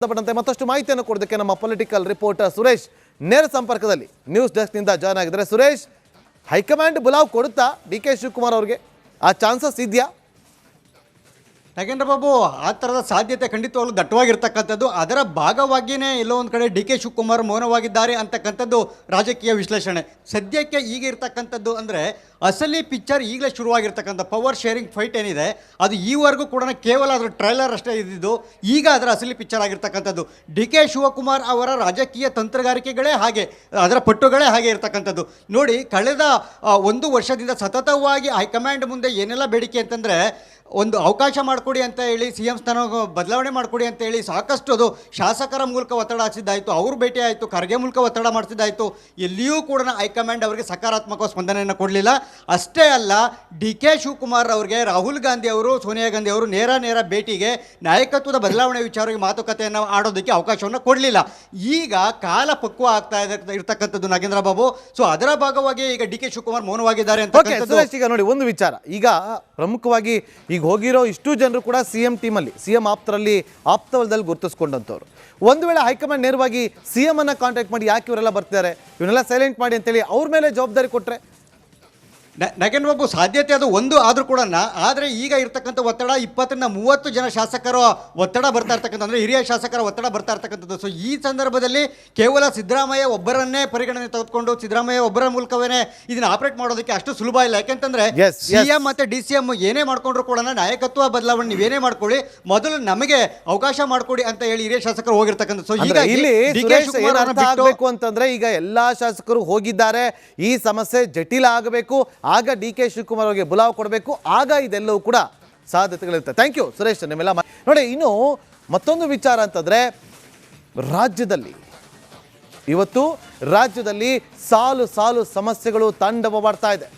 ಸಂಬಂಧಪಟ್ಟಂತೆ ಮತ್ತಷ್ಟು ಮಾಹಿತಿಯನ್ನು ಕೊಡೋದಕ್ಕೆ ನಮ್ಮ ಪೊಲಿಟಿಕಲ್ ರಿಪೋರ್ಟರ್ ಸುರೇಶ್ ನೇರ ಸಂಪರ್ಕದಲ್ಲಿ ನ್ಯೂಸ್ ಡೆಸ್ಕ್ನಿಂದ ಜಾಯ್ನ್ ಆಗಿದ್ದಾರೆ. ಸುರೇಶ್, ಹೈಕಮಾಂಡ್ ಬುಲಾವ್ ಕೊಡುತ್ತಾ ಡಿ ಕೆ ಶಿವಕುಮಾರ್ ಅವರಿಗೆ ಆ ಚಾನ್ಸಸ್ ಇದೆಯಾ? ನಾಗೇಂದ್ರ ಬಾಬು, ಆ ಥರದ ಸಾಧ್ಯತೆ ಖಂಡಿತವಾಗ್ಲೂ ದಟ್ಟವಾಗಿರ್ತಕ್ಕಂಥದ್ದು. ಅದರ ಭಾಗವಾಗಿಯೇ ಎಲ್ಲೋ ಒಂದು ಕಡೆ ಡಿ ಕೆ ಶಿವಕುಮಾರ್ ಮೌನವಾಗಿದ್ದಾರೆ ಅಂತಕ್ಕಂಥದ್ದು ರಾಜಕೀಯ ವಿಶ್ಲೇಷಣೆ. ಸದ್ಯಕ್ಕೆ ಈಗ ಇರ್ತಕ್ಕಂಥದ್ದು ಅಂದರೆ ಅಸಲಿ ಪಿಕ್ಚರ್ ಈಗಲೇ ಶುರುವಾಗಿರ್ತಕ್ಕಂಥ ಪವರ್ ಶೇರಿಂಗ್ ಫೈಟ್ ಏನಿದೆ ಅದು ಈವರೆಗೂ ಕೂಡ ಕೇವಲ ಅದರ ಟ್ರೈಲರ್ ಅಷ್ಟೇ ಇದ್ದಿದ್ದು. ಈಗ ಅದರ ಅಸಲಿ ಪಿಕ್ಚರ್ ಆಗಿರ್ತಕ್ಕಂಥದ್ದು. ಡಿ ಕೆ ಶಿವಕುಮಾರ್ ಅವರ ರಾಜಕೀಯ ತಂತ್ರಗಾರಿಕೆಗಳೇ ಹಾಗೆ, ಅದರ ಪಟ್ಟುಗಳೇ ಹಾಗೆ ಇರ್ತಕ್ಕಂಥದ್ದು. ನೋಡಿ, ಕಳೆದ 1 ವರ್ಷದಿಂದ ಸತತವಾಗಿ ಹೈಕಮಾಂಡ್ ಮುಂದೆ ಏನೆಲ್ಲ ಬೇಡಿಕೆ ಅಂತಂದರೆ, ಒಂದು ಅವಕಾಶ ಮಾಡಿಕೊಡಿ ಅಂತ ಹೇಳಿ, ಸಿ ಎಂ ಸ್ಥಾನ ಬದಲಾವಣೆ ಮಾಡಿಕೊಡಿ ಅಂತ ಹೇಳಿ ಸಾಕಷ್ಟು ಅದು ಶಾಸಕರ ಮೂಲಕ ಒತ್ತಡ ಹಾಕಿದ್ದಾಯಿತು, ಅವರು ಭೇಟಿ ಆಯಿತು, ಖರ್ಗೆ ಮೂಲಕ ಒತ್ತಡ ಮಾಡಿಸಿದ್ದಾಯಿತು. ಎಲ್ಲಿಯೂ ಕೂಡ ಹೈಕಮಾಂಡ್ ಅವರಿಗೆ ಸಕಾರಾತ್ಮಕ ಸ್ಪಂದನೆಯನ್ನು ಕೊಡಲಿಲ್ಲ. ಅಷ್ಟೇ ಅಲ್ಲ, ಡಿ ಕೆ ಶಿವಕುಮಾರ್ ಅವರಿಗೆ ರಾಹುಲ್ ಗಾಂಧಿ ಅವರು, ಸೋನಿಯಾ ಗಾಂಧಿ ಅವರು ನೇರ ಭೇಟಿಗೆ, ನಾಯಕತ್ವದ ಬದಲಾವಣೆ ವಿಚಾರವಾಗಿ ಮಾತುಕತೆಯನ್ನು ಆಡೋದಕ್ಕೆ ಅವಕಾಶವನ್ನು ಕೊಡಲಿಲ್ಲ. ಈಗ ಕಾಲ ಪಕ್ವ ಆಗ್ತಾ ಇರ್ತಕ್ಕಂಥದ್ದು ನಾಗೇಂದ್ರ ಬಾಬು. ಸೊ ಅದರ ಭಾಗವಾಗಿ ಈಗ ಡಿ ಕೆ ಶಿವಕುಮಾರ್ ಮೌನವಾಗಿದ್ದಾರೆ ಅಂತ. ಈಗ ನೋಡಿ, ಒಂದು ವಿಚಾರ, ಈಗ ಪ್ರಮುಖವಾಗಿ ಈಗ ಹೋಗಿರೋ ಇಷ್ಟು ಜನರು ಕೂಡ ಸಿಎಂ ಟೀಮಲ್ಲಿ, ಸಿಎಂ ಆಪ್ತವಲದಲ್ಲಿ ಗುರುತಿಸ್ಕೊಂಡಂಥವ್ರು. ಒಂದು ವೇಳೆ ಹೈಕಮಾಂಡ್ ನೇರವಾಗಿ ಸಿಎಂ ಅನ್ನ ಕಾಂಟ್ಯಾಕ್ಟ್ ಮಾಡಿ ಯಾಕೆ ಇವರೆಲ್ಲ ಬರ್ತಿದ್ದಾರೆ, ಇವನ್ನೆಲ್ಲ ಸೈಲೆಂಟ್ ಮಾಡಿ ಅಂತೇಳಿ ಅವ್ರ ಮೇಲೆ ಜವಾಬ್ದಾರಿ ಕೊಟ್ಟರೆ, ನಾಗೇಂದ್ರ ಬಾಬು, ಸಾಧ್ಯತೆ ಅದು ಒಂದು ಆದರೂ ಕೂಡ. ಆದರೆ ಈಗ ಇರ್ತಕ್ಕಂಥ ಒತ್ತಡ 20ರಿಂದ 30 ಜನ ಶಾಸಕರ ಒತ್ತಡ ಬರ್ತಾ ಇರ್ತಕ್ಕಂಥ, ಅಂದರೆ ಹಿರಿಯ ಶಾಸಕರ ಒತ್ತಡ ಬರ್ತಾ ಇರ್ತಕ್ಕಂಥದ್ದು. ಸೊ ಈ ಸಂದರ್ಭದಲ್ಲಿ ಕೇವಲ ಸಿದ್ದರಾಮಯ್ಯ ಒಬ್ಬರನ್ನೇ ಪರಿಗಣನೆ ತೆಗೆದುಕೊಂಡು ಸಿದ್ದರಾಮಯ್ಯ ಒಬ್ಬರ ಮೂಲಕವೇ ಇದನ್ನು ಆಪರೇಟ್ ಮಾಡೋದಕ್ಕೆ ಅಷ್ಟು ಸುಲಭ ಇಲ್ಲ. ಯಾಕೆಂತಂದ್ರೆ ಸಿಎಂ ಮತ್ತು ಡಿ ಸಿ ಎಂ ಏನೇ ಮಾಡ್ಕೊಂಡ್ರು ಕೂಡ ನಾಯಕತ್ವ ಬದಲಾವಣೆ ನೀವೇನೇ ಮಾಡ್ಕೊಳ್ಳಿ, ಮೊದಲು ನಮಗೆ ಅವಕಾಶ ಮಾಡಿಕೊಡಿ ಅಂತ ಹೇಳಿ ಹಿರಿಯ ಶಾಸಕರು ಹೋಗಿರ್ತಕ್ಕಂಥದ್ದು. ಸೊ ಈಗ ಆಗಬೇಕು ಅಂತಂದ್ರೆ, ಈಗ ಎಲ್ಲಾ ಶಾಸಕರು ಹೋಗಿದ್ದಾರೆ, ಈ ಸಮಸ್ಯೆ ಜಟಿಲ ಆಗಬೇಕು, ಆಗ ಡಿ ಕೆ ಶಿವಕುಮಾರ್ ಅವರಿಗೆ ಬುಲಾವ್ ಕೊಡಬೇಕು, ಆಗ ಇದೆಲ್ಲವೂ ಕೂಡ ಸಾಧ್ಯತೆಗಳಿರುತ್ತೆ. ಥ್ಯಾಂಕ್ ಯು ಸುರೇಶ್, ನಿಮ್ಮೆಲ್ಲ ನೋಡಿ. ಇನ್ನು ಮತ್ತೊಂದು ವಿಚಾರ ಅಂತಂದ್ರೆ, ಇವತ್ತು ರಾಜ್ಯದಲ್ಲಿ ಸಾಲು ಸಮಸ್ಯೆಗಳು ತಾಂಡವವಾಡ್ತಾ ಇದೆ.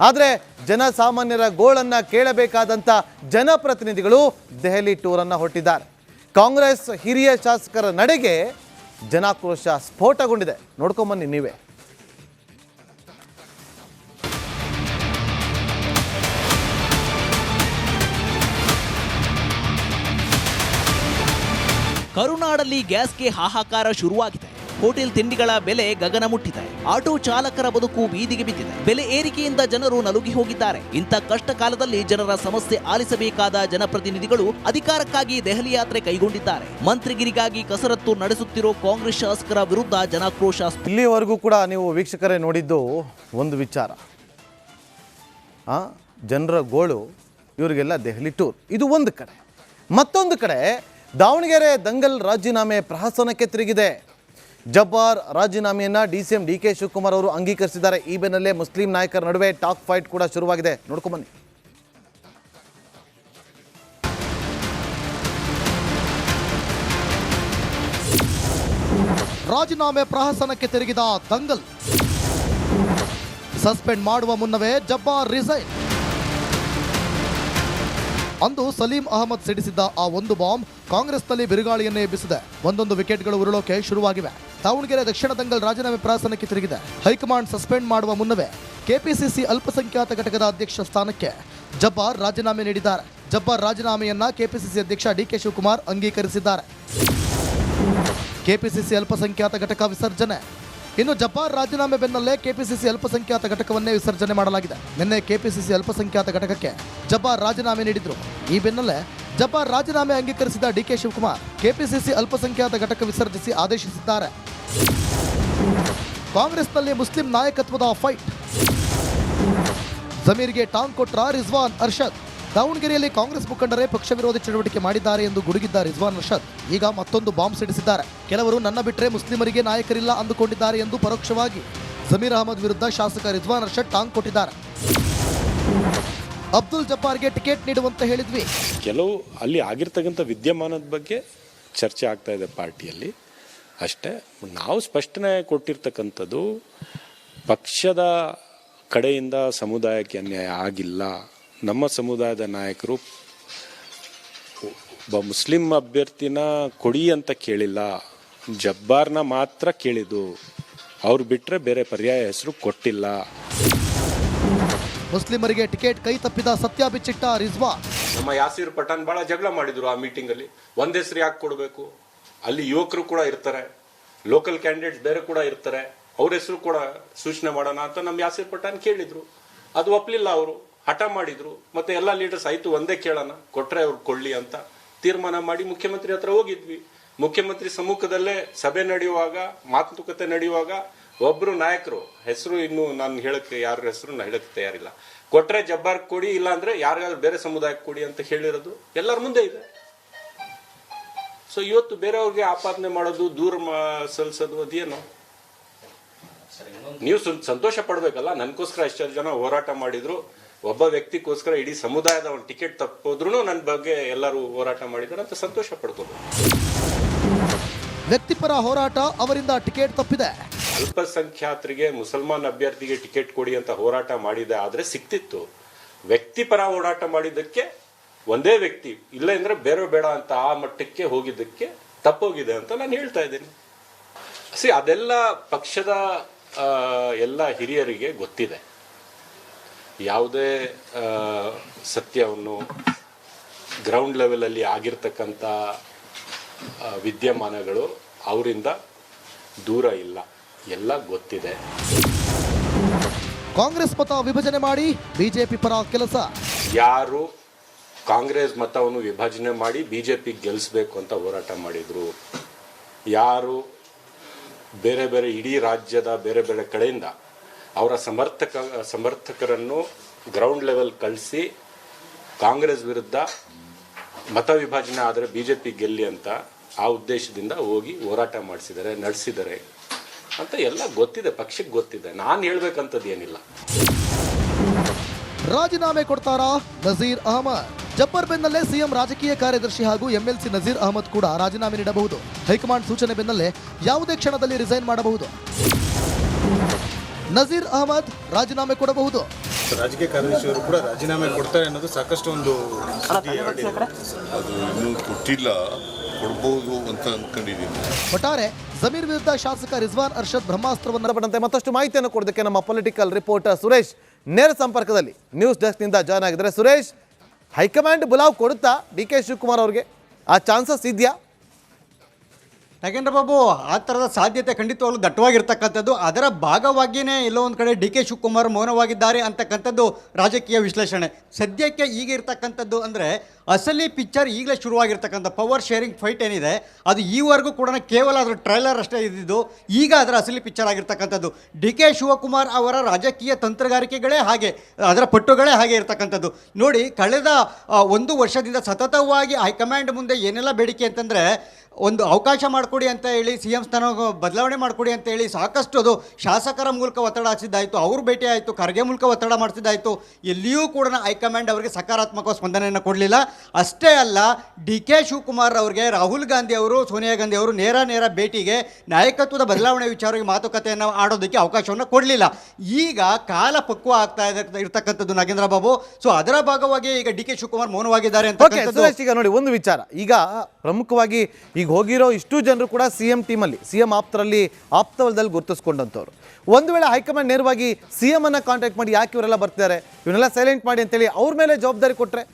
ಆದರೆ ಜನಸಾಮಾನ್ಯರ ಗೋಳನ್ನ ಕೇಳಬೇಕಾದಂಥ ಜನಪ್ರತಿನಿಧಿಗಳು ದೆಹಲಿ ಟೂರ್ ಅನ್ನ ಹೊರಟಿದ್ದಾರೆ. ಕಾಂಗ್ರೆಸ್ ಹಿರಿಯ ಶಾಸಕರ ನಡೆಗೆ ಜನಾಕ್ರೋಶ ಸ್ಫೋಟಗೊಂಡಿದೆ. ನೋಡ್ಕೊಂಬನ್ನಿ ನೀವೇ. ಕರುನಾಡಲ್ಲಿ ಗ್ಯಾಸ್ಗೆ ಹಾಹಾಕಾರ ಶುರುವಾಗಿದೆ. ಹೋಟೆಲ್ ತಿಂಡಿಗಳ ಬೆಲೆ ಗಗನ ಮುಟ್ಟಿದೆ. ಆಟೋ ಚಾಲಕರ ಬದುಕು ಬೀದಿಗೆ ಬಿದ್ದಿದೆ. ಬೆಲೆ ಏರಿಕೆಯಿಂದ ಜನರು ನಲುಗಿ ಹೋಗಿದ್ದಾರೆ. ಇಂಥ ಕಷ್ಟ ಕಾಲದಲ್ಲಿ ಜನರ ಸಮಸ್ಯೆ ಆಲಿಸಬೇಕಾದ ಜನಪ್ರತಿನಿಧಿಗಳು ಅಧಿಕಾರಕ್ಕಾಗಿ ದೆಹಲಿ ಯಾತ್ರೆ ಕೈಗೊಂಡಿದ್ದಾರೆ. ಮಂತ್ರಿಗಿರಿಗಾಗಿ ಕಸರತ್ತು ನಡೆಸುತ್ತಿರೋ ಕಾಂಗ್ರೆಸ್ ಶಾಸಕರ ವಿರುದ್ಧ ಜನಾಕ್ರೋಶ. ಇಲ್ಲಿವರೆಗೂ ಕೂಡ ನೀವು ವೀಕ್ಷಕರೇ ನೋಡಿದ್ದು ಒಂದು ವಿಚಾರ, ಜನರ ಗೋಳು, ಇವರಿಗೆಲ್ಲ ದೆಹಲಿ ಟೂರ್, ಇದು ಒಂದು ಕಡೆ. ಮತ್ತೊಂದು ಕಡೆ ದಾವಣಗೆರೆ ದಂಗಲ್ ರಾಜೀನಾಮೆ ಪ್ರಹಸನಕ್ಕೆ ತಿರುಗಿದೆ. ಜಬ್ಬಾರ್ ರಾಜೀನಾಮೆಯನ್ನ ಡಿಸಿಎಂ ಡಿ ಕೆ ಶಿವಕುಮಾರ್ ಅವರು ಅಂಗೀಕರಿಸಿದ್ದಾರೆ. ಈ ಬೆನ್ನಲ್ಲೇ ಮುಸ್ಲಿಂ ನಾಯಕರ ನಡುವೆ ಟಾಕ್ ಫೈಟ್ ಕೂಡ ಶುರುವಾಗಿದೆ. ನೋಡ್ಕೊಂಬನ್ನಿ. ರಾಜೀನಾಮೆ ಪ್ರಹಸನಕ್ಕೆ ತಿರುಗಿದ ದಂಗಲ್. ಸಸ್ಪೆಂಡ್ ಮಾಡುವ ಮುನ್ನವೇ ಜಬ್ಬಾರ್ ರಿಸೈನ್. ಅಂದು ಸಲೀಂ ಅಹಮದ್ ಸಿಡಿಸಿದ್ದ ಆ ಒಂದು ಬಾಂಬ್ ಕಾಂಗ್ರೆಸ್ನಲ್ಲಿ ಬಿರುಗಾಳಿಯನ್ನೇ ಎಬ್ಬಿಸಿದೆ. ಒಂದೊಂದು ವಿಕೆಟ್ಗಳು ಉರುಳೋಕೆ ಶುರುವಾಗಿವೆ. ದಾವಣಗೆರೆ ದಕ್ಷಿಣ ದಂಗಲ್ ರಾಜೀನಾಮೆ ಪ್ರಹಸನಕ್ಕೆ ತಿರುಗಿದೆ. ಹೈಕಮಾಂಡ್ ಸಸ್ಪೆಂಡ್ ಮಾಡುವ ಮುನ್ನವೇ ಕೆಪಿಸಿಸಿ ಅಲ್ಪಸಂಖ್ಯಾತ ಘಟಕದ ಅಧ್ಯಕ್ಷ ಸ್ಥಾನಕ್ಕೆ ಜಬ್ಬಾರ್ ರಾಜೀನಾಮೆ ನೀಡಿದ್ದಾರೆ. ಜಬ್ಬಾರ್ ರಾಜೀನಾಮೆಯನ್ನ ಕೆಪಿಸಿಸಿ ಅಧ್ಯಕ್ಷ ಡಿ ಕೆ ಶಿವಕುಮಾರ್ ಅಂಗೀಕರಿಸಿದ್ದಾರೆ. ಕೆಪಿಸಿಸಿ ಅಲ್ಪಸಂಖ್ಯಾತ ಘಟಕ ವಿಸರ್ಜನೆ. ಇನ್ನು ಜಬ್ಬಾರ್ ರಾಜೀನಾಮೆ ಬೆನ್ನಲ್ಲೇ ಕೆಪಿಸಿಸಿ ಅಲ್ಪಸಂಖ್ಯಾತ ಘಟಕವನ್ನೇ ವಿಸರ್ಜನೆ ಮಾಡಲಾಗಿದೆ. ನಿನ್ನೆ ಕೆಪಿಸಿಸಿ ಅಲ್ಪಸಂಖ್ಯಾತ ಘಟಕಕ್ಕೆ ಜಬ್ಬಾರ್ ರಾಜೀನಾಮೆ ನೀಡಿದ್ರು. ಈ ಬೆನ್ನಲ್ಲೇ ಜಬ್ಬಾರ್ ರಾಜೀನಾಮೆ ಅಂಗೀಕರಿಸಿದ ಡಿ ಕೆ ಶಿವಕುಮಾರ್ ಕೆಪಿಸಿಸಿ ಅಲ್ಪಸಂಖ್ಯಾತ ಘಟಕ ವಿಸರ್ಜಿಸಿ ಆದೇಶಿಸಿದ್ದಾರೆ. ಕಾಂಗ್ರೆಸ್ನಲ್ಲಿ ಮುಸ್ಲಿಂ ನಾಯಕತ್ವದ ಫೈಟ್. ಜಮೀರ್ಗೆ ಟಾಂಗ್ ಕೊಟ್ರ ರಿಜ್ವಾನ್ ಅರ್ಷದ್. ದಾವಣಗೆರೆಯಲ್ಲಿ ಕಾಂಗ್ರೆಸ್ ಮುಖಂಡರೇ ಪಕ್ಷ ವಿರೋಧಿ ಚಟುವಟಿಕೆ ಮಾಡಿದ್ದಾರೆ ಎಂದು ಗುಡುಗಿದ್ದ ರಿಜ್ವಾನ್ ಅರ್ಷದ್ ಈಗ ಮತ್ತೊಂದು ಬಾಂಬ್ ಸಿಡಿಸಿದ್ದಾರೆ. ಕೆಲವರು ನನ್ನ ಬಿಟ್ಟರೆ ಮುಸ್ಲಿಮರಿಗೆ ನಾಯಕರಿಲ್ಲ ಅಂದುಕೊಂಡಿದ್ದಾರೆ ಎಂದು ಪರೋಕ್ಷವಾಗಿ ಜಮೀರ್ ಅಹಮದ್ ವಿರುದ್ಧ ಶಾಸಕ ರಿಜ್ವಾನ್ ಅರ್ಷದ್ ಟಾಂಗ್ ಕೊಟ್ಟಿದ್ದಾರೆ. ಅಬ್ದುಲ್ ಜಬ್ಬಾರ್ಗೆ ಟಿಕೆಟ್ ನೀಡುವಂತೆ ಹೇಳಿದ್ವಿ. ಕೆಲವು ಅಲ್ಲಿ ಆಗಿರ್ತಕ್ಕಂಥ ವಿದ್ಯಮಾನದ ಬಗ್ಗೆ ಚರ್ಚೆ ಆಗ್ತಾ ಇದೆ ಪಾರ್ಟಿಯಲ್ಲಿ ಅಷ್ಟೇ. ನಾವು ಸ್ಪಷ್ಟನೆ ಕೊಟ್ಟಿರ್ತಕ್ಕಂಥದ್ದು, ಪಕ್ಷದ ಕಡೆಯಿಂದ ಸಮುದಾಯಕ್ಕೆ ಅನ್ಯಾಯ ಆಗಿಲ್ಲ. ನಮ್ಮ ಸಮುದಾಯದ ನಾಯಕರು ಒಬ್ಬ ಮುಸ್ಲಿಂ ಅಭ್ಯರ್ಥಿನ ಕೊಡಿ ಅಂತ ಕೇಳಿಲ್ಲ, ಜಬ್ಬಾರ್ನ ಮಾತ್ರ ಕೇಳಿದ್ದು. ಅವ್ರು ಬಿಟ್ಟರೆ ಬೇರೆ ಪರ್ಯಾಯ ಹೆಸರು ಕೊಟ್ಟಿಲ್ಲ. ಮುಸ್ಲಿಮರಿಗೆ ಟಿಕೆಟ್ ಕೈ ತಪ್ಪಿದ ಸತ್ಯ ಬಿಚ್ಚಿಟ್ಟ ರಿಜ್ವಾನ್. ನಮ್ಮ ಯಾಸೀರ್ ಪಠಾಣ್ ಬಹಳ ಜಗಳ ಮಾಡಿದ್ರು ಆ ಮೀಟಿಂಗ್ ಅಲ್ಲಿ. ಒಂದ್ ಹೆಸರು ಯಾಕೆ ಕೊಡಬೇಕು, ಅಲ್ಲಿ ಯುವಕರು ಕೂಡ ಇರ್ತಾರೆ, ಲೋಕಲ್ ಕ್ಯಾಂಡಿಡೇಟ್ಸ್ ಬೇರೆ ಕೂಡ ಇರ್ತಾರೆ, ಅವ್ರ ಹೆಸರು ಕೂಡ ಸೂಚನೆ ಮಾಡೋಣ ಅಂತ ನಮ್ಮ ಯಾಸಿರ್ ಪಠಾಣ್ ಕೇಳಿದ್ರು. ಅದು ಒಪ್ಪಲಿಲ್ಲ, ಅವರು ಹಠ ಮಾಡಿದ್ರು. ಮತ್ತೆ ಎಲ್ಲ ಲೀಡರ್ಸ್ ಆಯ್ತು ಒಂದೇ ಕೇಳೋಣ, ಕೊಟ್ರೆ ಅವ್ರು ಕೊಳ್ಳಿ ಅಂತ ತೀರ್ಮಾನ ಮಾಡಿ ಮುಖ್ಯಮಂತ್ರಿ ಹತ್ರ ಹೋಗಿದ್ವಿ. ಮುಖ್ಯಮಂತ್ರಿ ಸಮ್ಮುಖದಲ್ಲೇ ಸಭೆ ನಡೆಯುವಾಗ, ಮಾತುಕತೆ ನಡೆಯುವಾಗ ಒಬ್ರು ನಾಯಕರು ಹೆಸರು ಇನ್ನು ನಾನು ಹೇಳಕ್ಕೆ, ಯಾರ ಹೆಸರು ನಾನು ಹೇಳಕ್ಕೆ ತಯಾರಿಲ್ಲ, ಕೊಟ್ರೆ ಜಬ್ಬಾರ್ ಕೊಡಿ, ಇಲ್ಲ ಅಂದ್ರೆ ಯಾರಿಗಾದ್ರೂ ಬೇರೆ ಸಮುದಾಯಕ್ಕೆ ಕೊಡಿ ಅಂತ ಹೇಳಿರೋದು ಎಲ್ಲರ ಮುಂದೆ ಇದೆ. ಸೊ ಇವತ್ತು ಬೇರೆಯವ್ರಿಗೆ ಆಪಾದನೆ ಮಾಡೋದು, ದೂರ ಸಲ್ಲಿಸೋದು ಅದೇನು? ನೀವು ಸಂತೋಷ ಪಡ್ಬೇಕಲ್ಲ. ನನ್ಗೋಸ್ಕರ ಎಷ್ಟು ಜನ ಹೋರಾಟ ಮಾಡಿದ್ರು, ಒಬ್ಬ ವ್ಯಕ್ತಿಗೋಸ್ಕರ ಇಡೀ ಸಮುದಾಯದ ಒಂದು ಟಿಕೆಟ್ ತಪ್ಪೋದ್ರೂ ನನ್ನ ಬಗ್ಗೆ ಎಲ್ಲರೂ ಹೋರಾಟ ಮಾಡಿದ್ರು ಅಂತ ಸಂತೋಷ ಪಡ್ಕೋಬೇಕು. ವ್ಯಕ್ತಿಪರ ಹೋರಾಟ, ಅವರಿಂದ ಟಿಕೆಟ್ ತಪ್ಪಿದೆ. ಅಲ್ಪಸಂಖ್ಯಾತರಿಗೆ, ಮುಸಲ್ಮಾನ್ ಅಭ್ಯರ್ಥಿಗೆ ಟಿಕೆಟ್ ಕೊಡಿ ಅಂತ ಹೋರಾಟ ಮಾಡಿದೆ ಆದ್ರೆ ಸಿಕ್ತಿತ್ತು. ವ್ಯಕ್ತಿಪರ ಹೋರಾಟ ಮಾಡಿದ್ದಕ್ಕೆ ಒಂದೇ ವ್ಯಕ್ತಿ ಇಲ್ಲ ಅಂದ್ರೆ ಬೇಡ ಅಂತ ಆ ಮಟ್ಟಕ್ಕೆ ಹೋಗಿದ್ದಕ್ಕೆ ತಪ್ಪೋಗಿದೆ ಅಂತ ನಾನು ಹೇಳ್ತಾ ಇದ್ದೀನಿ. ಅದೆಲ್ಲ ಪಕ್ಷದ ಎಲ್ಲ ಹಿರಿಯರಿಗೆ ಗೊತ್ತಿದೆ. ಯಾವುದೇ ಸತ್ಯವನ್ನು ಗ್ರೌಂಡ್ ಲೆವೆಲಲ್ಲಿ ಆಗಿರ್ತಕ್ಕಂಥ ವಿದ್ಯಮಾನಗಳು ಅವರಿಂದ ದೂರ ಇಲ್ಲ, ಎಲ್ಲ ಗೊತ್ತಿದೆ. ಕಾಂಗ್ರೆಸ್ ಮತ ವಿಭಜನೆ ಮಾಡಿ ಬಿಜೆಪಿ ಪರ ಕೆಲಸ. ಯಾರು ಕಾಂಗ್ರೆಸ್ ಮತವನ್ನು ವಿಭಜನೆ ಮಾಡಿ ಬಿಜೆಪಿ ಗೆಲ್ಲಿಸಬೇಕು ಅಂತ ಹೋರಾಟ ಮಾಡಿದ್ರು, ಯಾರು ಬೇರೆ ಬೇರೆ ಇಡೀ ರಾಜ್ಯದ ಬೇರೆ ಬೇರೆ ಕಡೆಯಿಂದ ಅವರ ಸಮರ್ಥಕರನ್ನು ಗ್ರೌಂಡ್ ಲೆವೆಲ್ ಕಳಿಸಿ ಕಾಂಗ್ರೆಸ್ ವಿರುದ್ಧ ಮತ ವಿಭಜನೆ ಆದರೆ ಬಿಜೆಪಿ ಗೆಲ್ಲಿ ಅಂತ ಆ ಉದ್ದೇಶದಿಂದ ಹೋಗಿ ಹೋರಾಟ ನಡೆಸಿದ್ದಾರೆ ಅಂತ ಎಲ್ಲ ಗೊತ್ತಿದೆ, ಪಕ್ಷಕ್ಕೆ ಗೊತ್ತಿದೆ. ನಾನು ಹೇಳ್ಬೇಕಂತದ್ದು ಏನಿಲ್ಲ. ರಾಜೀನಾಮೆ ಕೊಡ್ತಾರಾ ನಜೀರ್ ಅಹಮದ್? ಜಬ್ಬರ್ ಬೆನ್ನಲ್ಲೇ ಸಿಎಂ ರಾಜಕೀಯ ಕಾರ್ಯದರ್ಶಿ ಹಾಗೂ ಎಂಎಲ್ಸಿ ನಜೀರ್ ಅಹಮದ್ ಕೂಡ ರಾಜೀನಾಮೆ ನೀಡಬಹುದು. ಹೈಕಮಾಂಡ್ ಸೂಚನೆ ಬೆನ್ನಲ್ಲೇ ಯಾವುದೇ ಕ್ಷಣದಲ್ಲಿ ರಿಸೈನ್ ಮಾಡಬಹುದು. ನಜೀರ್ ಅಹಮದ್ ರಾಜೀನಾಮೆ ಕೊಡಬಹುದು. ರಾಜಕೀಯ ಕಾರ್ಯದರ್ಶಿಯವರು ಕೂಡ ರಾಜೀನಾಮೆ ಕೊಡ್ತಾರೆ ಅನ್ನೋದು ಸಾಕಷ್ಟು ಒಂದು ಅದು ಇನ್ನೂ ಕೊಟ್ಟಿಲ್ಲ, ಕೊಡಬಹುದು ಅಂತ ಅನ್ಕೊಂಡಿದ್ದೀನಿ. ಒಟ್ಟಾರೆ ಜಮೀರ್ ವಿರುದ್ಧ ಶಾಸಕ ರಿಜ್ವಾನ್ ಅರ್ಷದ್ ಬ್ರಹ್ಮಾಸ್ತ್ರವನ್ನು ಪಟ್ಟಂತೆ ಮತ್ತಷ್ಟು ಮಾಹಿತಿಯನ್ನು ಕೊಡೋದಕ್ಕೆ ನಮ್ಮ ಪೊಲಿಟಿಕಲ್ ರಿಪೋರ್ಟರ್ ಸುರೇಶ್ ನೇರ ಸಂಪರ್ಕದಲ್ಲಿ ನ್ಯೂಸ್ ಡೆಸ್ಕ್ನಿಂದ ಜಾಯ್ನ್ ಆಗಿದ್ದಾರೆ. ಸುರೇಶ್, ಹೈಕಮಾಂಡ್ ಬುಲಾವ್ ಕೊಡುತ್ತಾ ಡಿ ಕೆ ಶಿವಕುಮಾರ್ ಅವ್ರಿಗೆ? ಆ ಚಾನ್ಸಸ್ ಇದೆಯಾ? ನಾಗೇಂದ್ರ ಬಾಬು, ಆ ಥರದ ಸಾಧ್ಯತೆ ಖಂಡಿತವಾಗ್ಲೂ ದಟ್ಟವಾಗಿರ್ತಕ್ಕಂಥದ್ದು. ಅದರ ಭಾಗವಾಗಿಯೇ ಎಲ್ಲೋ ಒಂದು ಕಡೆ ಡಿ ಕೆ ಶಿವಕುಮಾರ್ ಮೌನವಾಗಿದ್ದಾರೆ ಅಂತಕ್ಕಂಥದ್ದು ರಾಜಕೀಯ ವಿಶ್ಲೇಷಣೆ. ಸದ್ಯಕ್ಕೆ ಈಗ ಇರ್ತಕ್ಕಂಥದ್ದು ಅಂದರೆ ಅಸಲಿ ಪಿಕ್ಚರ್ ಈಗಲೇ ಶುರುವಾಗಿರ್ತಕ್ಕಂಥ ಪವರ್ ಶೇರಿಂಗ್ ಫೈಟ್ ಏನಿದೆ ಅದು ಈವರೆಗೂ ಕೂಡ ಕೇವಲ ಅದರ ಟ್ರೈಲರ್ ಅಷ್ಟೇ ಇದ್ದಿದ್ದು. ಈಗ ಅದರ ಅಸಲಿ ಪಿಕ್ಚರ್ ಆಗಿರ್ತಕ್ಕಂಥದ್ದು. ಡಿ ಕೆ ಶಿವಕುಮಾರ್ ಅವರ ರಾಜಕೀಯ ತಂತ್ರಗಾರಿಕೆಗಳೇ ಹಾಗೆ, ಅದರ ಪಟ್ಟುಗಳೇ ಹಾಗೆ ಇರ್ತಕ್ಕಂಥದ್ದು. ನೋಡಿ, ಕಳೆದ 1 ವರ್ಷದಿಂದ ಸತತವಾಗಿ ಹೈಕಮಾಂಡ್ ಮುಂದೆ ಏನೆಲ್ಲ ಬೇಡಿಕೆ ಅಂತಂದರೆ, ಒಂದು ಅವಕಾಶ ಮಾಡಿಕೊಡಿ ಅಂತ ಹೇಳಿ, ಸಿ ಎಂ ಸ್ಥಾನ ಬದಲಾವಣೆ ಮಾಡಿಕೊಡಿ ಅಂತ ಹೇಳಿ ಸಾಕಷ್ಟು ಅದು ಶಾಸಕರ ಮೂಲಕ ಒತ್ತಡ ಹಾಕಿದ್ದಾಯಿತು, ಅವರು ಭೇಟಿ ಆಯಿತು, ಖರ್ಗೆ ಮೂಲಕ ಒತ್ತಡ ಮಾಡಿಸಿದ್ದಾಯಿತು. ಎಲ್ಲಿಯೂ ಕೂಡ ಹೈಕಮಾಂಡ್ ಅವರಿಗೆ ಸಕಾರಾತ್ಮಕ ಸ್ಪಂದನೆಯನ್ನು ಕೊಡಲಿಲ್ಲ. ಅಷ್ಟೇ ಅಲ್ಲ, ಡಿ ಕೆ ಶಿವಕುಮಾರ್ ಅವರಿಗೆ ರಾಹುಲ್ ಗಾಂಧಿ ಅವರು, ಸೋನಿಯಾ ಗಾಂಧಿ ಅವರು ನೇರ ಭೇಟಿಗೆ, ನಾಯಕತ್ವದ ಬದಲಾವಣೆ ವಿಚಾರವಾಗಿ ಮಾತುಕತೆಯನ್ನು ಆಡೋದಕ್ಕೆ ಅವಕಾಶವನ್ನು ಕೊಡಲಿಲ್ಲ. ಈಗ ಕಾಲ ಪಕ್ವ ಆಗ್ತಾ ಇರ್ತಕ್ಕಂಥದ್ದು ನಾಗೇಂದ್ರ ಬಾಬು. ಸೊ ಅದರ ಭಾಗವಾಗಿ ಈಗ ಡಿ ಕೆ ಶಿವಕುಮಾರ್ ಮೌನವಾಗಿದ್ದಾರೆ ಅಂತ. ಈಗ ನೋಡಿ, ಒಂದು ವಿಚಾರ, ಈಗ ಪ್ರಮುಖವಾಗಿ ಈಗ ಹೋಗಿರೋ ಇಷ್ಟು ಜನರು ಕೂಡ ಸಿಎಂ ಟೀಮಲ್ಲಿ, ಸಿಎಂ ಆಪ್ತರಲ್ಲಿ, ಆಪ್ತವಲದಲ್ಲಿ ಗುರುತಿಸ್ಕೊಂಡಂಥವ್ರು. ಒಂದು ವೇಳೆ ಹೈಕಮಾಂಡ್ ನೇರವಾಗಿ ಸಿಎಂ ಅನ್ನ ಕಾಂಟ್ಯಾಕ್ಟ್ ಮಾಡಿ ಯಾಕೆ ಇವರೆಲ್ಲ ಬರ್ತಿದ್ದಾರೆ, ಇವನ್ನೆಲ್ಲ ಸೈಲೆಂಟ್ ಮಾಡಿ ಅಂತೇಳಿ ಅವ್ರ ಮೇಲೆ ಜವಾಬ್ದಾರಿ ಕೊಟ್ಟರೆ?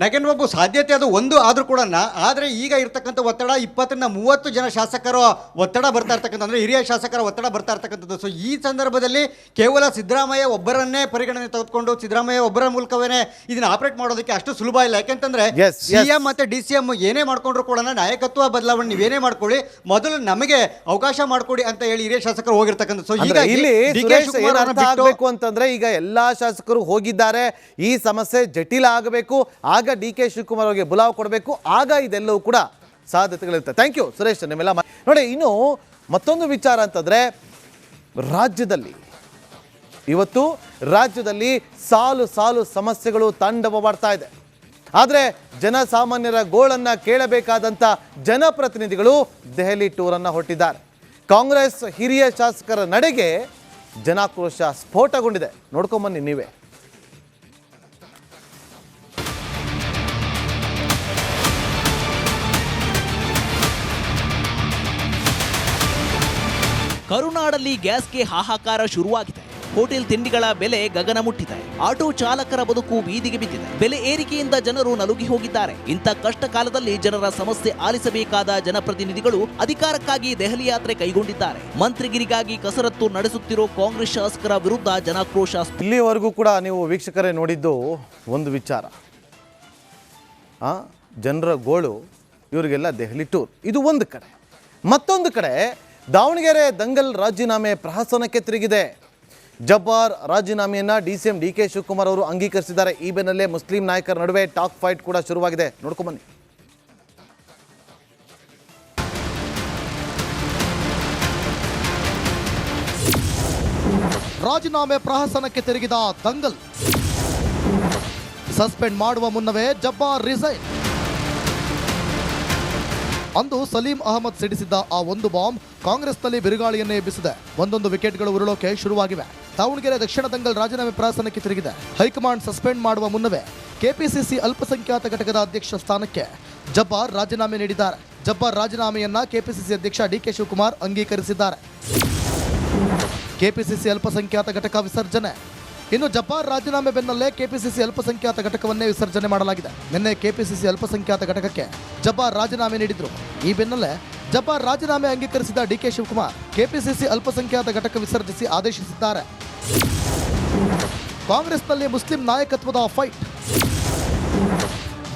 ನಾಗೇಂದ್ರ ಬಾಬು, ಸಾಧ್ಯತೆ ಅದು ಒಂದು ಆದರೂ ಕೂಡ, ಆದರೆ ಈಗ ಇರ್ತಕ್ಕಂಥ ಒತ್ತಡ 20ರಿಂದ 30 ಜನ ಶಾಸಕರ ಒತ್ತಡ ಬರ್ತಾ ಇರ್ತಕ್ಕಂಥ, ಅಂದರೆ ಹಿರಿಯ ಶಾಸಕರ ಒತ್ತಡ ಬರ್ತಾ ಇರ್ತಕ್ಕಂಥದ್ದು. ಸೊ ಈ ಸಂದರ್ಭದಲ್ಲಿ ಕೇವಲ ಸಿದ್ದರಾಮಯ್ಯ ಒಬ್ಬರನ್ನೇ ಪರಿಗಣನೆ ತೆಗೆದುಕೊಂಡು ಸಿದ್ದರಾಮಯ್ಯ ಒಬ್ಬರ ಮೂಲಕವೇ ಇದನ್ನು ಆಪರೇಟ್ ಮಾಡೋದಕ್ಕೆ ಅಷ್ಟು ಸುಲಭ ಇಲ್ಲ. ಯಾಕೆಂತಂದ್ರೆ ಸಿಎಂ ಮತ್ತು ಡಿ ಸಿ ಎಂ ಏನೇ ಮಾಡ್ಕೊಂಡ್ರು ಕೂಡ ನಾಯಕತ್ವ ಬದಲಾವಣೆ ನೀವೇನೇ ಮಾಡ್ಕೊಳ್ಳಿ, ಮೊದಲು ನಮಗೆ ಅವಕಾಶ ಮಾಡಿಕೊಡಿ ಅಂತ ಹೇಳಿ ಹಿರಿಯ ಶಾಸಕರು ಹೋಗಿರ್ತಕ್ಕಂಥದ್ದು. ಸೊ ಈಗ ಆಗಬೇಕು ಅಂತಂದ್ರೆ ಈಗ ಎಲ್ಲಾ ಶಾಸಕರು ಹೋಗಿದ್ದಾರೆ, ಈ ಸಮಸ್ಯೆ ಜಟಿಲ ಆಗಬೇಕು, ಆಗ ಡಿ ಕೆ ಶಿವಕುಮಾರ್ ಅವರಿಗೆ ಬುಲಾವ್ ಕೊಡಬೇಕು, ಆಗ ಇದೆಲ್ಲವೂ ಕೂಡ ಸಾಧ್ಯತೆಗಳಿರುತ್ತೆ. ಥ್ಯಾಂಕ್ ಯು ಸುರೇಶ್, ನಿಮ್ಮೆಲ್ಲ ನೋಡಿ. ಇನ್ನು ಮತ್ತೊಂದು ವಿಚಾರ ಅಂತಂದ್ರೆ, ಇವತ್ತು ರಾಜ್ಯದಲ್ಲಿ ಸಾಲು ಸಾಲು ಸಮಸ್ಯೆಗಳು ತಾಂಡವವಾಡ್ತಾ ಇದೆ. ಆದರೆ ಜನಸಾಮಾನ್ಯರ ಗೋಳನ್ನ ಕೇಳಬೇಕಾದಂಥ ಜನಪ್ರತಿನಿಧಿಗಳು ದೆಹಲಿ ಟೂರನ್ನು ಹೊರಟಿದ್ದಾರೆ. ಕಾಂಗ್ರೆಸ್ ಹಿರಿಯ ಶಾಸಕರ ನಡೆಗೆ ಜನಾಕ್ರೋಶ ಸ್ಫೋಟಗೊಂಡಿದೆ. ನೋಡ್ಕೊಂಬನ್ನಿ ನೀವೇ. ಕರುನಾಡಲ್ಲಿ ಗ್ಯಾಸ್ಗೆ ಹಾಹಾಕಾರ ಶುರುವಾಗಿದೆ. ಹೋಟೆಲ್ ತಿಂಡಿಗಳ ಬೆಲೆ ಗಗನ ಮುಟ್ಟಿದೆ. ಆಟೋ ಚಾಲಕರ ಬದುಕು ಬೀದಿಗೆ ಬಿದ್ದಿದೆ. ಬೆಲೆ ಏರಿಕೆಯಿಂದ ಜನರು ನಲುಗಿ ಹೋಗಿದ್ದಾರೆ. ಇಂಥ ಕಷ್ಟ ಕಾಲದಲ್ಲಿ ಜನರ ಸಮಸ್ಯೆ ಆಲಿಸಬೇಕಾದ ಜನಪ್ರತಿನಿಧಿಗಳು ಅಧಿಕಾರಕ್ಕಾಗಿ ದೆಹಲಿ ಯಾತ್ರೆ ಕೈಗೊಂಡಿದ್ದಾರೆ. ಮಂತ್ರಿಗಿರಿಗಾಗಿ ಕಸರತ್ತು ನಡೆಸುತ್ತಿರೋ ಕಾಂಗ್ರೆಸ್ ಶಾಸಕರ ವಿರುದ್ಧ ಜನಾಕ್ರೋಶ. ಇಲ್ಲಿವರೆಗೂ ಕೂಡ ನೀವು ವೀಕ್ಷಕರೇ ನೋಡಿದ್ದು ಒಂದು ವಿಚಾರ, ಜನರ ಗೋಳು, ಇವರಿಗೆಲ್ಲ ದೆಹಲಿ ಟೂರ್. ಇದು ಒಂದು ಕಡೆ. ಮತ್ತೊಂದು ಕಡೆ ದಾವಣಗೆರೆ ದಂಗಲ್ ರಾಜೀನಾಮೆ ಪ್ರಹಸನಕ್ಕೆ ತಿರುಗಿದೆ. ಜಬ್ಬಾರ್ ರಾಜೀನಾಮೆಯನ್ನು DCM DK ಶಿವಕುಮಾರ್ ಅವರು ಅಂಗೀಕರಿಸಿದ್ದಾರೆ. ಈ ಬೆನ್ನಲ್ಲೇ ಮುಸ್ಲಿಂ ನಾಯಕರ ನಡುವೆ ಟಾಕ್ ಫೈಟ್ ಕೂಡ ಶುರುವಾಗಿದೆ. ನೋಡ್ಕೊಂಬನ್ನಿ. ರಾಜೀನಾಮೆ ಪ್ರಹಸನಕ್ಕೆ ತಿರುಗಿದ ದಂಗಲ್. ಸಸ್ಪೆಂಡ್ ಮಾಡುವ ಮುನ್ನವೇ ಜಬ್ಬಾರ್ ರಿಸೈನ್. ಅಂದು ಸಲೀಂ ಅಹಮದ್ ಸಿಡಿಸಿದ್ದ ಆ ಒಂದು ಬಾಂಬ್ ಕಾಂಗ್ರೆಸ್ನಲ್ಲಿ ಬಿರುಗಾಳಿಯನ್ನೇ ಎಬ್ಬಿಸಿದೆ. ಒಂದೊಂದು ವಿಕೆಟ್ಗಳು ಉರುಳೋಕೆ ಶುರುವಾಗಿವೆ. ದಾವಣಗೆರೆ ದಕ್ಷಿಣ ದಂಗಲ್ ರಾಜೀನಾಮೆ ಪ್ರಹಸನಕ್ಕೆ ತಿರುಗಿದೆ. ಹೈಕಮಾಂಡ್ ಸಸ್ಪೆಂಡ್ ಮಾಡುವ ಮುನ್ನವೇ ಕೆಪಿಸಿಸಿ ಅಲ್ಪಸಂಖ್ಯಾತ ಘಟಕದ ಅಧ್ಯಕ್ಷ ಸ್ಥಾನಕ್ಕೆ ಜಬ್ಬಾರ್ ರಾಜೀನಾಮೆ ನೀಡಿದ್ದಾರೆ. ಜಬ್ಬಾರ್ ರಾಜೀನಾಮೆಯನ್ನ ಕೆಪಿಸಿಸಿ ಅಧ್ಯಕ್ಷ DK ಶಿವಕುಮಾರ್ ಅಂಗೀಕರಿಸಿದ್ದಾರೆ. ಕೆಪಿಸಿಸಿ ಅಲ್ಪಸಂಖ್ಯಾತ ಘಟಕ ವಿಸರ್ಜನೆ. ಇನ್ನು ಜಬ್ಬಾರ್ ರಾಜೀನಾಮೆ ಬೆನ್ನಲ್ಲೇ ಕೆಪಿಸಿಸಿ ಅಲ್ಪಸಂಖ್ಯಾತ ಘಟಕವನ್ನೇ ವಿಸರ್ಜನೆ ಮಾಡಲಾಗಿದೆ. ನಿನ್ನೆ ಕೆಪಿಸಿಸಿ ಅಲ್ಪಸಂಖ್ಯಾತ ಘಟಕಕ್ಕೆ ಜಬ್ಬಾರ್ ರಾಜೀನಾಮೆ ನೀಡಿದ್ರು. ಈ ಬೆನ್ನಲ್ಲೇ ಜಬ್ಬಾರ್ ರಾಜೀನಾಮೆ ಅಂಗೀಕರಿಸಿದ DK ಶಿವಕುಮಾರ್ ಕೆಪಿಸಿಸಿ ಅಲ್ಪಸಂಖ್ಯಾತ ಘಟಕ ವಿಸರ್ಜಿಸಿ ಆದೇಶಿಸಿದ್ದಾರೆ. ಕಾಂಗ್ರೆಸ್ನಲ್ಲಿ ಮುಸ್ಲಿಂ ನಾಯಕತ್ವದ ಫೈಟ್.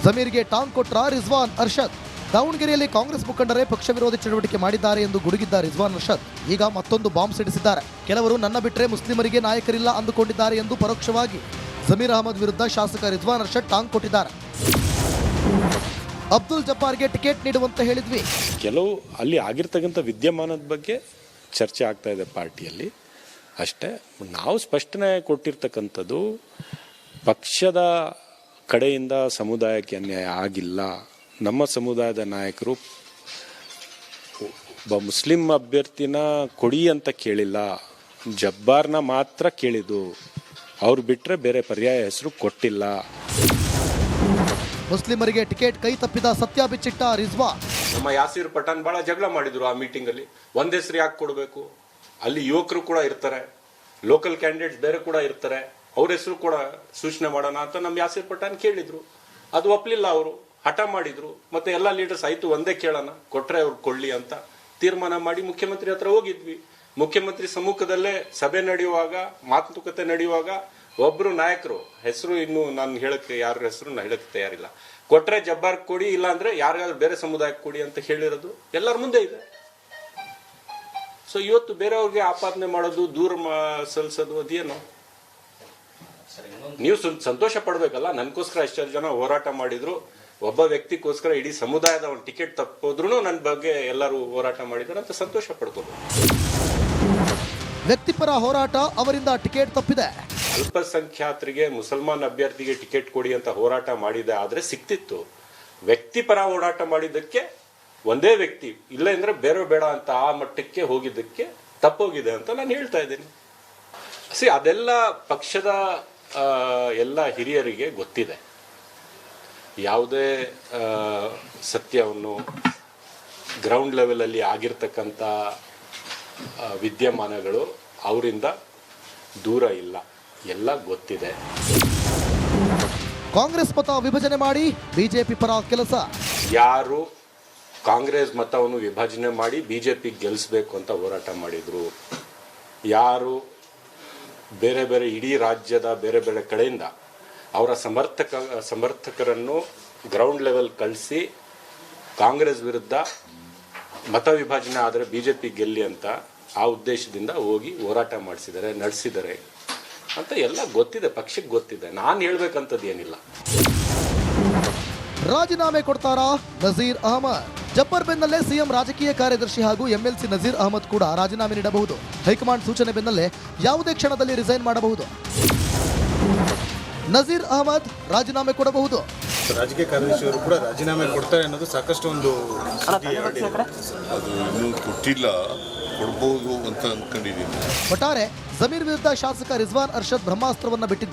ಜಮೀರ್ಗೆ ಟಾಂಗ್ ಕೊಟ್ರ ರಿಜ್ವಾನ್ ಅರ್ಷದ್. ದಾವಣಗೆರೆಯಲ್ಲಿ ಕಾಂಗ್ರೆಸ್ ಮುಖಂಡರೇ ಪಕ್ಷ ವಿರೋಧಿ ಚಟುವಟಿಕೆ ಮಾಡಿದ್ದಾರೆ ಎಂದು ಗುಡುಗಿದ್ದ ರಿಜ್ವಾನ್ ಅರ್ಷದ್ ಈಗ ಮತ್ತೊಂದು ಬಾಂಬ್ ಸಿಡಿಸಿದ್ದಾರೆ. ಕೆಲವರು ನನ್ನ ಬಿಟ್ಟರೆ ಮುಸ್ಲಿಮರಿಗೆ ನಾಯಕರಿಲ್ಲ ಅಂದುಕೊಂಡಿದ್ದಾರೆ ಎಂದು ಪರೋಕ್ಷವಾಗಿ ಜಮೀರ್ ಅಹಮದ್ ವಿರುದ್ಧ ಶಾಸಕ ರಿಜ್ವಾನ್ ಅರ್ಷದ್ ಟಾಂಗ್ ಕೊಟ್ಟಿದ್ದಾರೆ. ಅಬ್ದುಲ್ ಜಬ್ಬಾರ್ಗೆ ಟಿಕೆಟ್ ನೀಡುವಂತೆ ಹೇಳಿದ್ವಿ. ಕೆಲವು ಅಲ್ಲಿ ಆಗಿರ್ತಕ್ಕಂಥ ವಿದ್ಯಮಾನದ ಬಗ್ಗೆ ಚರ್ಚೆ ಆಗ್ತಾ ಇದೆ ಪಾರ್ಟಿಯಲ್ಲಿ ಅಷ್ಟೇ. ನಾವು ಸ್ಪಷ್ಟನೆ ಕೊಟ್ಟಿರ್ತಕ್ಕಂಥದ್ದು ಪಕ್ಷದ ಕಡೆಯಿಂದ ಸಮುದಾಯಕ್ಕೆ ಅನ್ಯಾಯ ಆಗಿಲ್ಲ. ನಮ್ಮ ಸಮುದಾಯದ ನಾಯಕರು ಒಬ್ಬ ಮುಸ್ಲಿಂ ಅಭ್ಯರ್ಥಿನ ಕೊಡಿ ಅಂತ ಕೇಳಿಲ್ಲ, ಜಬ್ಬಾರ್ನ ಮಾತ್ರ ಕೇಳಿದ್ದು. ಅವ್ರು ಬಿಟ್ಟರೆ ಬೇರೆ ಪರ್ಯಾಯ ಹೆಸರು ಕೊಟ್ಟಿಲ್ಲ. ಮುಸ್ಲಿಮರಿಗೆ ಟಿಕೆಟ್ ಕೈ ತಪ್ಪಿದ ಸತ್ಯ ಬಿಚ್ಚಿಟ್ಟ ರಿಜ್ವಾನ್. ನಮ್ಮ ಯಾಸೀರ್ ಪಠಾಣ್ ಬಹಳ ಜಗಳ ಮಾಡಿದ್ರು ಆ ಮೀಟಿಂಗ್ ಅಲ್ಲಿ. ಒಂದ್ ಹೆಸರು ಯಾಕೆ ಕೊಡಬೇಕು? ಅಲ್ಲಿ ಯುವಕರು ಕೂಡ ಇರ್ತಾರೆ, ಲೋಕಲ್ ಕ್ಯಾಂಡಿಡೇಟ್ಸ್ ಬೇರೆ ಕೂಡ ಇರ್ತಾರೆ, ಅವ್ರ ಹೆಸರು ಕೂಡ ಸೂಚನೆ ಮಾಡೋಣ ಅಂತ ನಮ್ಮ ಯಾಸೀರ್ ಪಠಾಣ್ ಕೇಳಿದ್ರು. ಅದು ಒಪ್ಲಿಲ್ಲ. ಅವರು ಹಠ ಮಾಡಿದ್ರು. ಮತ್ತೆ ಎಲ್ಲ ಲೀಡರ್ಸ್ ಆಯ್ತು ಒಂದೇ ಕೇಳೋಣ, ಕೊಟ್ರೆ ಅವ್ರು ಕೊಳ್ಳಿ ಅಂತ ತೀರ್ಮಾನ ಮಾಡಿ ಮುಖ್ಯಮಂತ್ರಿ ಹತ್ರ ಹೋಗಿದ್ವಿ. ಮುಖ್ಯಮಂತ್ರಿ ಸಮ್ಮುಖದಲ್ಲೇ ಸಭೆ ನಡೆಯುವಾಗ, ಮಾತುಕತೆ ನಡೆಯುವಾಗ ಒಬ್ರು ನಾಯಕರು ಹೆಸರು ಇನ್ನು ನಾನು ಹೇಳಕ್ಕೆ, ಯಾರ ಹೆಸರು ನಾನು ಹೇಳಕ್ಕೆ ತಯಾರಿಲ್ಲ, ಕೊಟ್ರೆ ಜಬ್ಬಾರ್ ಕೊಡಿ, ಇಲ್ಲ ಅಂದ್ರೆ ಯಾರಿಗಾದ್ರೂ ಬೇರೆ ಸಮುದಾಯಕ್ಕೆ ಕೊಡಿ ಅಂತ ಹೇಳಿರೋದು ಎಲ್ಲರ ಮುಂದೆ ಇದೆ. ಸೊ ಇವತ್ತು ಬೇರೆಯವ್ರಿಗೆ ಆಪಾದನೆ ಮಾಡೋದು, ದೂರ ಸಲ್ಲಿಸೋದು ಅದೇನು? ನೀವು ಸಂತೋಷ ಪಡ್ಬೇಕಲ್ಲ. ನನ್ಗೋಸ್ಕರ ಎಷ್ಟೋ ಜನ ಹೋರಾಟ ಮಾಡಿದ್ರು, ಒಬ್ಬ ವ್ಯಕ್ತಿಗೋಸ್ಕರ ಇಡೀ ಸಮುದಾಯದ ಒಂದು ಟಿಕೆಟ್ ತಪ್ಪೋದ್ರೂ ನನ್ನ ಬಗ್ಗೆ ಎಲ್ಲರೂ ಹೋರಾಟ ಮಾಡಿದ್ರು ಅಂತ ಸಂತೋಷ ಪಡ್ಕೋಬಹುದು. ವ್ಯಕ್ತಿಪರ ಹೋರಾಟ, ಅವರಿಂದ ಟಿಕೆಟ್ ತಪ್ಪಿದೆ. ಅಲ್ಪಸಂಖ್ಯಾತರಿಗೆ, ಮುಸಲ್ಮಾನ್ ಅಭ್ಯರ್ಥಿಗೆ ಟಿಕೆಟ್ ಕೊಡಿ ಅಂತ ಹೋರಾಟ ಮಾಡಿದೆ ಆದ್ರೆ ಸಿಕ್ತಿತ್ತು. ವ್ಯಕ್ತಿಪರ ಹೋರಾಟ ಮಾಡಿದ್ದಕ್ಕೆ ಒಂದೇ ವ್ಯಕ್ತಿ ಇಲ್ಲ ಅಂದ್ರೆ ಬೇರೆ ಬೇಡ ಅಂತ ಆ ಮಟ್ಟಕ್ಕೆ ಹೋಗಿದ್ದಕ್ಕೆ ತಪ್ಪೋಗಿದೆ ಅಂತ ನಾನು ಹೇಳ್ತಾ ಇದ್ದೀನಿ. ಅದೆಲ್ಲ ಪಕ್ಷದ ಎಲ್ಲ ಹಿರಿಯರಿಗೆ ಗೊತ್ತಿದೆ. ಯಾವುದೇ ಸತ್ಯವನ್ನು ಗ್ರೌಂಡ್ ಲೆವೆಲಲ್ಲಿ ಆಗಿರ್ತಕ್ಕಂಥ ವಿದ್ಯಮಾನಗಳು ಅವರಿಂದ ದೂರ ಇಲ್ಲ, ಎಲ್ಲ ಗೊತ್ತಿದೆ. ಕಾಂಗ್ರೆಸ್ ಮತ ವಿಭಜನೆ ಮಾಡಿ ಬಿಜೆಪಿ ಪರ ಕೆಲಸ. ಯಾರು ಕಾಂಗ್ರೆಸ್ ಮತವನ್ನು ವಿಭಜನೆ ಮಾಡಿ ಬಿಜೆಪಿ ಗೆಲ್ಲಿಸಬೇಕು ಅಂತ ಹೋರಾಟ ಮಾಡಿದ್ರು, ಯಾರು ಬೇರೆ ಬೇರೆ ಇಡೀ ರಾಜ್ಯದ ಬೇರೆ ಬೇರೆ ಕಡೆಯಿಂದ ಅವರ ಸಮರ್ಥಕರನ್ನು ಗ್ರೌಂಡ್ ಲೆವೆಲ್ ಕಳಿಸಿ ಕಾಂಗ್ರೆಸ್ ವಿರುದ್ಧ ಮತ ವಿಭಜನೆ ಆದರೆ ಬಿಜೆಪಿ ಗೆಲ್ಲಿ ಅಂತ ಆ ಉದ್ದೇಶದಿಂದ ಹೋಗಿ ಹೋರಾಟ ನಡೆಸಿದ್ದಾರೆ ಅಂತ ಎಲ್ಲ ಗೊತ್ತಿದೆ, ಪಕ್ಷಕ್ಕೆ ಗೊತ್ತಿದೆ. ನಾನು ಹೇಳ್ಬೇಕಂತದ್ದು ಏನಿಲ್ಲ. ರಾಜೀನಾಮೆ ಕೊಡ್ತಾರಾ ನಜೀರ್ ಅಹಮದ್? ಜಬ್ಬಾರ್ ಬೆನ್ನಲ್ಲೇ ಸಿಎಂ ರಾಜಕೀಯ ಕಾರ್ಯದರ್ಶಿ ಹಾಗೂ MLC ನಜೀರ್ ಅಹಮದ್ ಕೂಡ ರಾಜೀನಾಮೆ ನೀಡಬಹುದು. ಹೈಕಮಾಂಡ್ ಸೂಚನೆ ಬೆನ್ನಲ್ಲೇ ಯಾವುದೇ ಕ್ಷಣದಲ್ಲಿ ರಿಸೈನ್ ಮಾಡಬಹುದು. ನಜೀರ್ ಅಹಮದ್ ರಾಜೀನಾಮೆ ಕೊಡಬಹುದು. ರಾಜಕೀಯ ಕಾರ್ಯದರ್ಶಿಯವರು ಕೂಡ ರಾಜೀನಾಮೆ ಕೊಡ್ತಾರೆ ಅನ್ನೋದು ಸಾಕಷ್ಟು ಒಂದು ಅದು ಇನ್ನೂ ಕೊಟ್ಟಿಲ್ಲ, ಕೊಡ್ಬೋದು ಅಂತ ಅನ್ಕೊಂಡಿದ್ದೀನಿ. ಒಟ್ಟಾರೆ ಜಮೀರ್ ವಿರುದ್ಧ ಶಾಸಕ ರಿಜ್ವಾನ್ ಅರ್ಷದ್ ಬ್ರಹ್ಮಾಸ್ತ್ರವನ್ನ ಬಿಟ್ಟಿದ್ದು